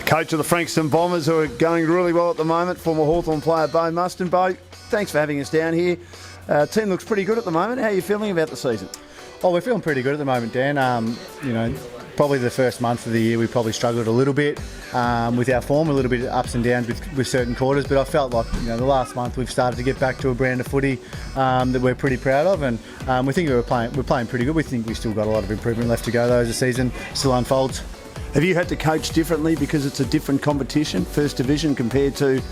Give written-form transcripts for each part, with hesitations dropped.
Coach of the Frankston Bombers, who are going really well at the moment, former Hawthorn player Beau Muston. Beau, thanks for having us down here. Team looks pretty good at the moment. How are you feeling about the season? Oh, we're feeling pretty good at the moment, Dan. Probably the first month of the year we probably struggled a little bit with our form, a little bit of ups and downs with certain quarters, but I felt like the last month we've started to get back to a brand of footy that we're pretty proud of, and we think we're playing pretty good. We think we've still got a lot of improvement left to go though as the season still unfolds. Have you had to coach differently because it's a different competition, First Division, compared to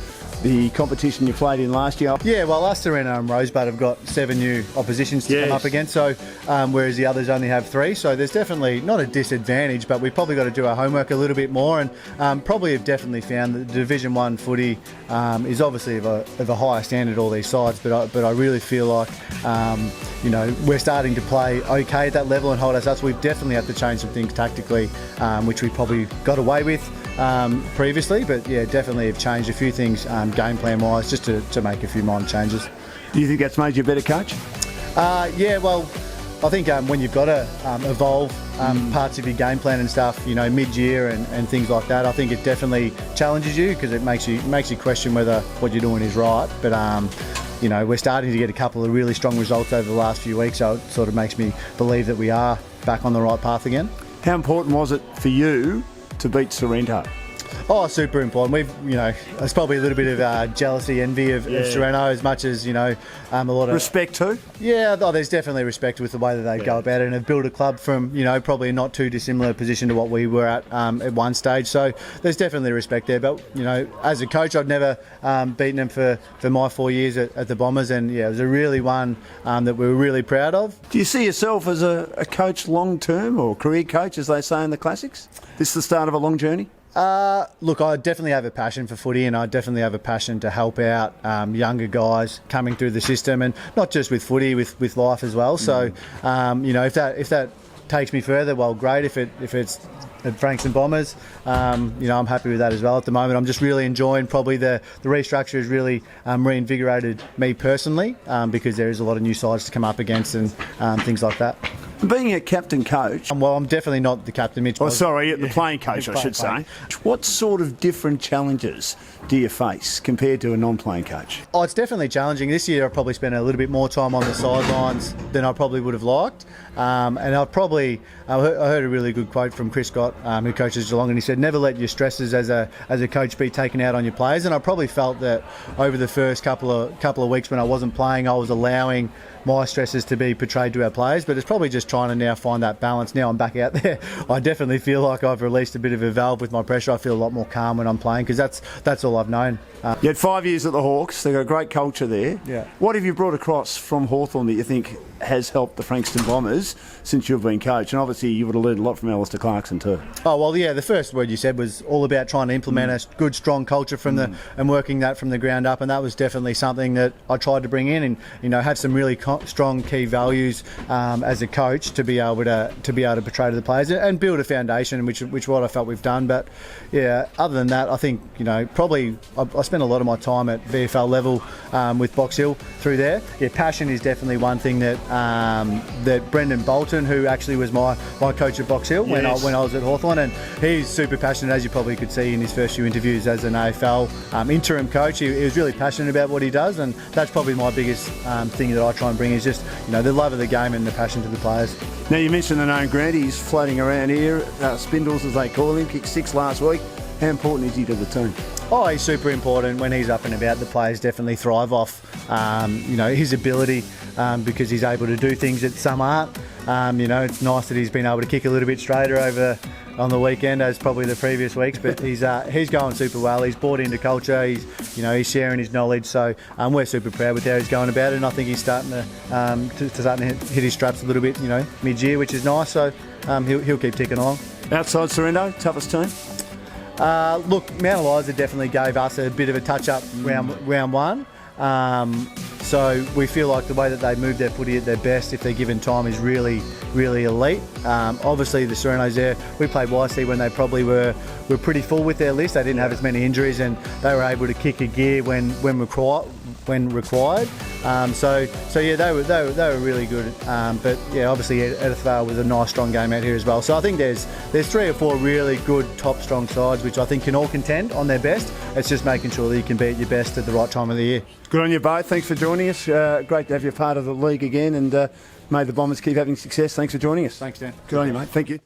the competition you played in last year? Yeah, well, us, Serena and Rosebud have got 7 new oppositions to come up against, so whereas the others only have 3. So there's definitely not a disadvantage, but we've probably got to do our homework a little bit more, and probably have definitely found that the Division 1 footy is obviously of a higher standard, all these sides, but I really feel like we're starting to play okay at that level and hold us up. So we've definitely had to change some things tactically, which we probably got away with previously, but yeah, definitely have changed a few things game plan wise, just to make a few minor changes. Do you think that's made you a better coach? Yeah, well, I think when you've got to evolve parts of your game plan and stuff, mid-year and things like that, I think it definitely challenges you because it makes you question whether what you're doing is right. But we're starting to get a couple of really strong results over the last few weeks, so it sort of makes me believe that we are back on the right path again. How important was it for you to beat Sorrento? Oh, super important. There's probably a little bit of jealousy, envy of Sorrento, as much as a lot of respect too. Yeah, there's definitely respect with the way that they go about it, and have built a club from probably a not too dissimilar position to what we were at one stage. So there's definitely respect there. But as a coach, I'd never beaten them for my 4 years at the Bombers, and yeah, it was a really one that we were really proud of. Do you see yourself as a coach long term, or career coach, as they say in the classics? This is the start of a long journey. Look, I definitely have a passion for footy, and I definitely have a passion to help out younger guys coming through the system, and not just with footy, with life as well. So, if that takes me further, well, great. If it's at Frankston Bombers, I'm happy with that as well. At the moment, I'm just really enjoying probably the restructure has really reinvigorated me personally because there is a lot of new sides to come up against and things like that. Being a captain coach... Well, I'm definitely not the captain, Mitch. The playing coach, I should say. What sort of different challenges do you face compared to a non-playing coach? Oh, it's definitely challenging. This year I probably spent a little bit more time on the sidelines than I probably would have liked. And I heard a really good quote from Chris Scott, who coaches Geelong, and he said, never let your stresses as a coach be taken out on your players. And I probably felt that over the first couple of weeks when I wasn't playing, I was allowing my stresses to be portrayed to our players, but it's probably just trying to now find that balance. Now I'm back out there, I definitely feel like I've released a bit of a valve with my pressure. I feel a lot more calm when I'm playing because that's all I've known. You had 5 years at the Hawks. They've got a great culture there. Yeah. What have you brought across from Hawthorn that you think has helped the Frankston Bombers since you've been coach? And obviously you would have learned a lot from Alistair Clarkson too. Oh, well, yeah, the first word you said was all about trying to implement a good, strong culture and working that from the ground up, and that was definitely something that I tried to bring in, and have some really strong key values as a coach to be able to portray to the players and build a foundation, which what I felt we've done. But yeah, other than that, I think probably I spent a lot of my time at VFL level with Box Hill through there. Yeah, passion is definitely one thing that Brendan Bolton, who actually was my coach at Box Hill when I was at Hawthorn, and he's super passionate, as you probably could see in his first few interviews as an AFL interim coach. He was really passionate about what he does, and that's probably my biggest thing that I try and bring is just the love of the game and the passion to the players. Now, you mentioned the known Grant. He's floating around here, Spindles as they call him, kicked 6 last week. How important is he to the team? Oh, he's super important. When he's up and about, the players definitely thrive off his ability because he's able to do things that some aren't. It's nice that he's been able to kick a little bit straighter over on the weekend as probably the previous weeks, but he's going super well. He's bought into culture. He's sharing his knowledge, so we're super proud with how he's going about it, and I think he's starting to hit his straps a little bit mid-year, which is nice, so he'll keep ticking along. Outside Sorrento, toughest team? Look, Mount Eliza definitely gave us a bit of a touch-up round one. So we feel like the way that they move their footy at their best, if they're given time, is really, really elite. Obviously, the Serenos there, we played YC when they probably were pretty full with their list. They didn't have as many injuries, and they were able to kick a gear when required. So yeah, they were really good. But yeah, obviously Edith Vale was a nice strong game out here as well. So I think there's 3 or 4 really good top strong sides which I think can all contend on their best. It's just making sure that you can be at your best at the right time of the year. Good on you both. Thanks for joining us. Great to have you part of the league again, and may the Bombers keep having success. Thanks for joining us. Thanks, Dan. Good on you, mate. Thank you.